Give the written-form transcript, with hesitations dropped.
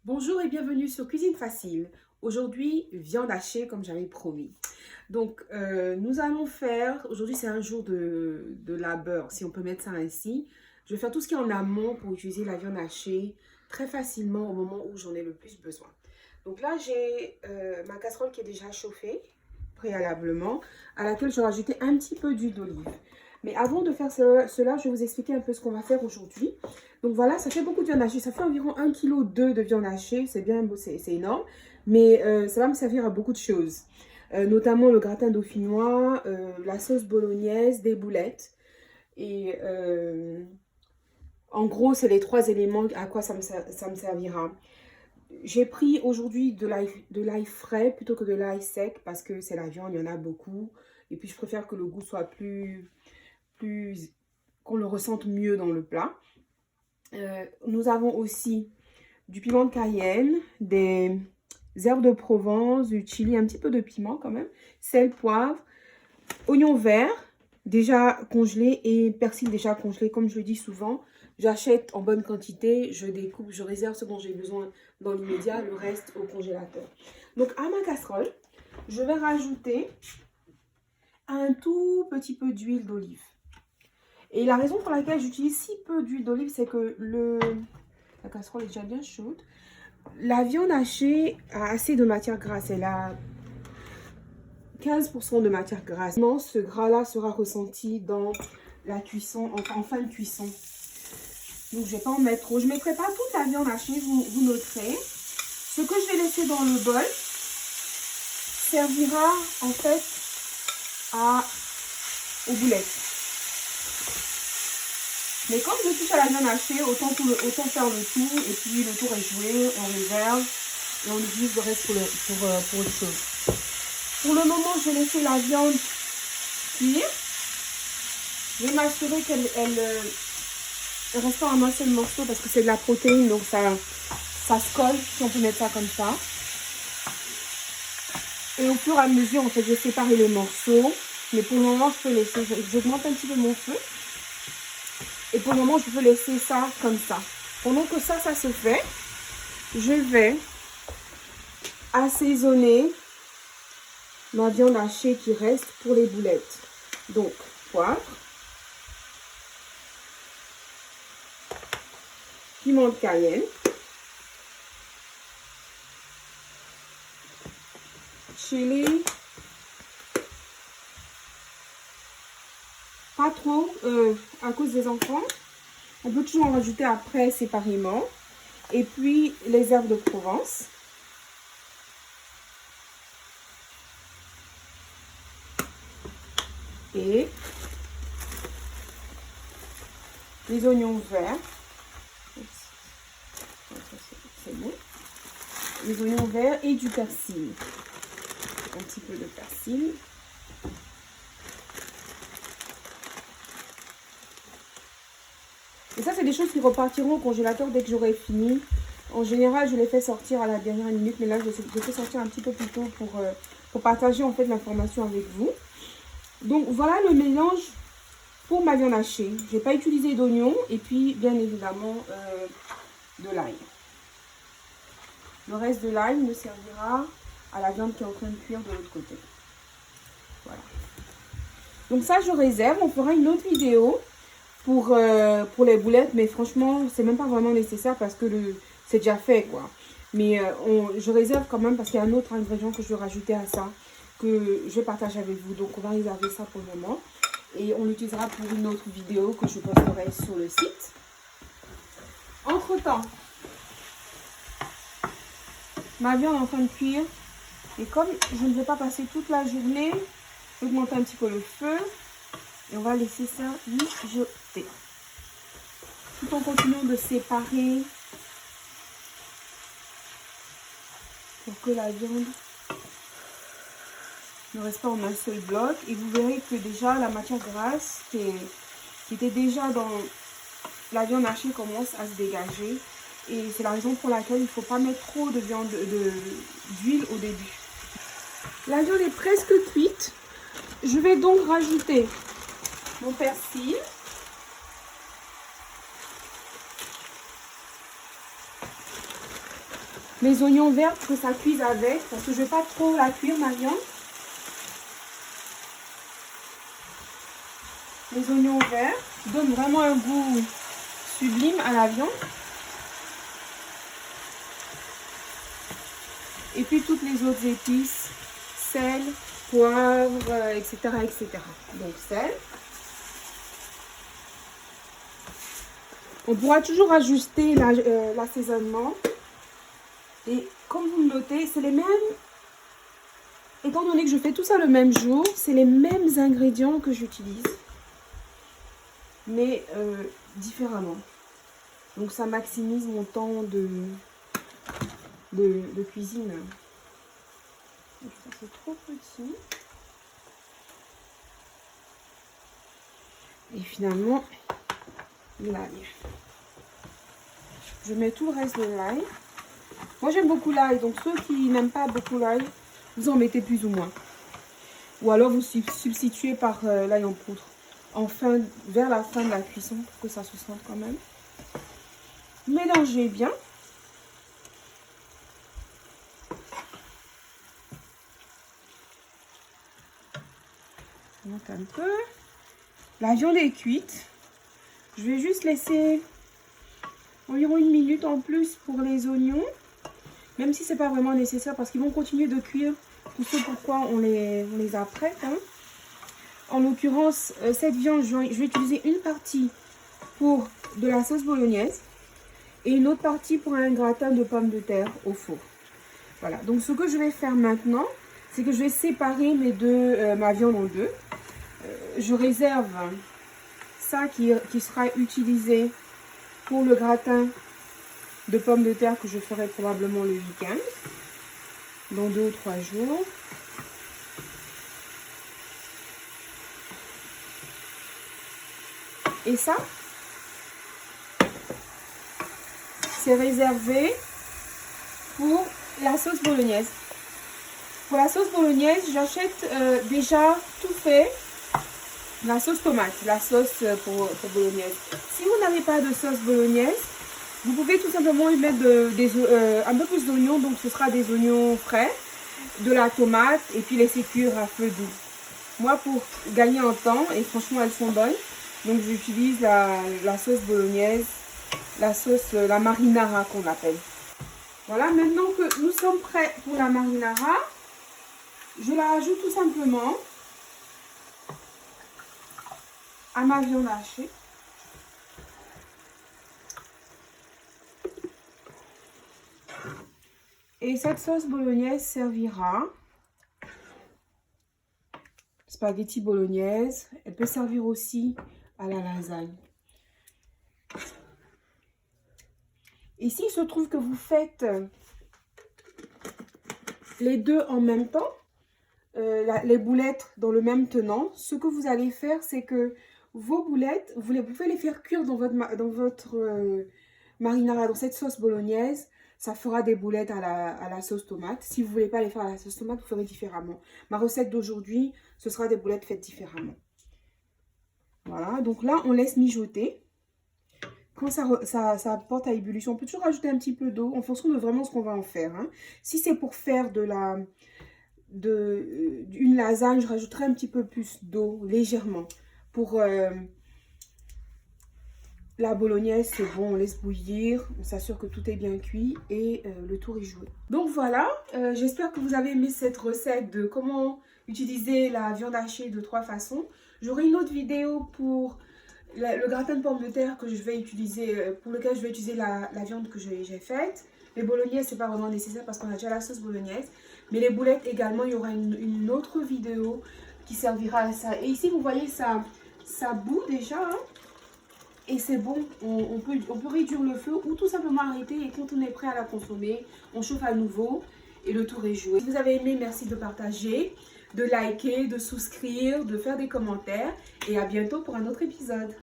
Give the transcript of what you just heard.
Bonjour et bienvenue sur Cuisine Facile. Aujourd'hui, viande hachée comme j'avais promis. Donc, nous allons faire, aujourd'hui c'est un jour de labeur, si on peut mettre ça ainsi. Je vais faire tout ce qui est en amont pour utiliser la viande hachée très facilement au moment où j'en ai le plus besoin. Donc là, j'ai ma casserole qui est déjà chauffée préalablement, à laquelle je vais rajouter un petit peu d'huile d'olive. Mais avant de faire cela, je vais vous expliquer un peu ce qu'on va faire aujourd'hui. Donc voilà, ça fait beaucoup de viande hachée. Ça fait environ 1,2 kg de viande hachée. C'est bien, c'est énorme. Mais ça va me servir à beaucoup de choses. Notamment le gratin dauphinois, la sauce bolognaise, des boulettes. Et en gros, c'est les trois éléments à quoi ça me servira. J'ai pris aujourd'hui de l'ail frais plutôt que de l'ail sec parce que c'est la viande, il y en a beaucoup. Et puis je préfère que le goût soit qu'on le ressente mieux dans le plat. Nous avons aussi du piment de Cayenne, des herbes de Provence, du chili, un petit peu de piment quand même, sel, poivre, oignons verts déjà congelés et persil déjà congelé. Comme je le dis souvent, j'achète en bonne quantité, je découpe, je réserve ce dont j'ai besoin dans l'immédiat, le reste au congélateur. Donc à ma casserole, je vais rajouter un tout petit peu d'huile d'olive. Et la raison pour laquelle j'utilise si peu d'huile d'olive, c'est que la casserole est déjà bien chaude. La viande hachée a assez de matière grasse. Elle a 15% de matière grasse. Ce gras-là sera ressenti dans la cuisson, en fin de cuisson. Donc, je ne vais pas en mettre trop. Je ne mettrai pas toute la viande hachée, vous noterez. Ce que je vais laisser dans le bol servira en fait aux boulettes. Mais comme je touche à la viande hachée, autant faire le tout. Et puis le tour est joué, on réserve et on utilise le reste pour autre chose. Pour le moment, je vais laisser la viande cuire. Je vais m'assurer qu'elle reste pas en un seul morceau parce que c'est de la protéine, donc ça se colle, si on peut mettre ça comme ça. Et au fur et à mesure, en fait, je vais séparer les morceaux. Mais pour le moment, je peux laisser, j'augmente un petit peu mon feu. Et pour le moment, je peux laisser ça comme ça. Pendant que ça se fait, je vais assaisonner ma viande hachée qui reste pour les boulettes. Donc, poivre, piment de Cayenne, chili, pas trop à cause des enfants. On peut toujours en rajouter après séparément. Et puis les herbes de Provence. Et les oignons verts. C'est bon. Les oignons verts et du persil. Un petit peu de persil. Et ça, c'est des choses qui repartiront au congélateur dès que j'aurai fini. En général, je les fais sortir à la dernière minute, mais là, je les fais sortir un petit peu plus tôt pour partager en fait l'information avec vous. Donc, voilà le mélange pour ma viande hachée. Je n'ai pas utilisé d'oignon et puis, bien évidemment, de l'ail. Le reste de l'ail me servira à la viande qui est en train de cuire de l'autre côté. Voilà. Donc ça, je réserve. On fera une autre vidéo pour les boulettes, mais franchement, c'est même pas vraiment nécessaire parce que c'est déjà fait, quoi. Mais je réserve quand même parce qu'il y a un autre ingrédient que je vais rajouter à ça, que je vais partager avec vous. Donc, on va réserver ça pour le moment. Et on l'utilisera pour une autre vidéo que je posterai sur le site. Entre-temps, ma viande est en train de cuire. Et comme je ne vais pas passer toute la journée, je vais augmenter un petit peu le feu. Et on va laisser ça mijoter. Tout en continuant de séparer pour que la viande ne reste pas en un seul bloc. Et vous verrez que déjà la matière grasse qui était déjà dans la viande hachée commence à se dégager. Et c'est la raison pour laquelle il ne faut pas mettre trop de d'huile au début. La viande est presque cuite. Je vais donc rajouter mon persil. mes oignons verts pour que ça cuise avec. Parce que je ne vais pas trop la cuire, ma viande. Les oignons verts donnent vraiment un goût sublime à la viande. Et puis toutes les autres épices, sel, poivre, etc., etc. Donc sel. On pourra toujours ajuster l'assaisonnement. Et comme vous le notez, c'est les mêmes. Étant donné que je fais tout ça le même jour, c'est les mêmes ingrédients que j'utilise. Mais différemment. Donc ça maximise mon temps de cuisine. C'est trop petit. Et finalement, l'ail. Je mets tout le reste de l'ail. Moi j'aime beaucoup l'ail, donc ceux qui n'aiment pas beaucoup l'ail, vous en mettez plus ou moins. Ou alors vous substituez par l'ail en poudre. Vers la fin de la cuisson, pour que ça se sente quand même. Mélangez bien. Donc un peu. La viande est cuite. Je vais juste laisser environ 1 minute en plus pour les oignons. Même si c'est pas vraiment nécessaire parce qu'ils vont continuer de cuire. Tout ce pourquoi on les apprête. Hein. En l'occurrence, cette viande, je vais utiliser une partie pour de la sauce bolognaise et une autre partie pour un gratin de pommes de terre au four. Voilà, donc ce que je vais faire maintenant, c'est que je vais séparer ma viande en deux. Je réserve ça qui sera utilisé pour le gratin de pommes de terre que je ferai probablement le week-end, dans 2 ou 3 jours. Et ça, c'est réservé pour la sauce bolognaise. Pour la sauce bolognaise, j'achète déjà tout fait. La sauce tomate, la sauce pour bolognaise. Si vous n'avez pas de sauce bolognaise, vous pouvez tout simplement y mettre un peu plus d'oignons. Donc ce sera des oignons frais, de la tomate et puis laisser cuire à feu doux. Moi, pour gagner en temps, et franchement elles sont bonnes, donc j'utilise la sauce bolognaise, la marinara qu'on appelle. Voilà, maintenant que nous sommes prêts pour la marinara, je la rajoute tout simplement à ma viande hachée. Et cette sauce bolognaise servira spaghetti bolognaise. Elle peut servir aussi à la lasagne. Et s'il se trouve que vous faites les deux en même temps, les boulettes dans le même tenant, ce que vous allez faire, c'est que vos boulettes, vous pouvez les faire cuire dans votre marinara, dans cette sauce bolognaise. Ça fera des boulettes à la sauce tomate. Si vous ne voulez pas les faire à la sauce tomate, vous ferez différemment. Ma recette d'aujourd'hui, ce sera des boulettes faites différemment. Voilà, donc là, on laisse mijoter. Quand ça porte à ébullition, on peut toujours rajouter un petit peu d'eau en fonction de vraiment ce qu'on va en faire. Hein. Si c'est pour faire une lasagne, je rajouterai un petit peu plus d'eau, légèrement. Pour la bolognaise, c'est bon, on laisse bouillir, on s'assure que tout est bien cuit et le tour est joué. Donc voilà, j'espère que vous avez aimé cette recette de comment utiliser la viande hachée de 3 façons. J'aurai une autre vidéo pour le gratin de pommes de terre que je vais utiliser, pour lequel je vais utiliser la viande que j'ai faite. Les bolognaises, c'est pas vraiment nécessaire parce qu'on a déjà la sauce bolognaise. Mais les boulettes également, il y aura une autre vidéo qui servira à ça. Et ici, vous voyez, ça bout déjà. Hein. Et c'est bon, on peut réduire le feu ou tout simplement arrêter. Et quand on est prêt à la consommer, on chauffe à nouveau et le tour est joué. Si vous avez aimé, merci de partager, de liker, de souscrire, de faire des commentaires. Et à bientôt pour un autre épisode.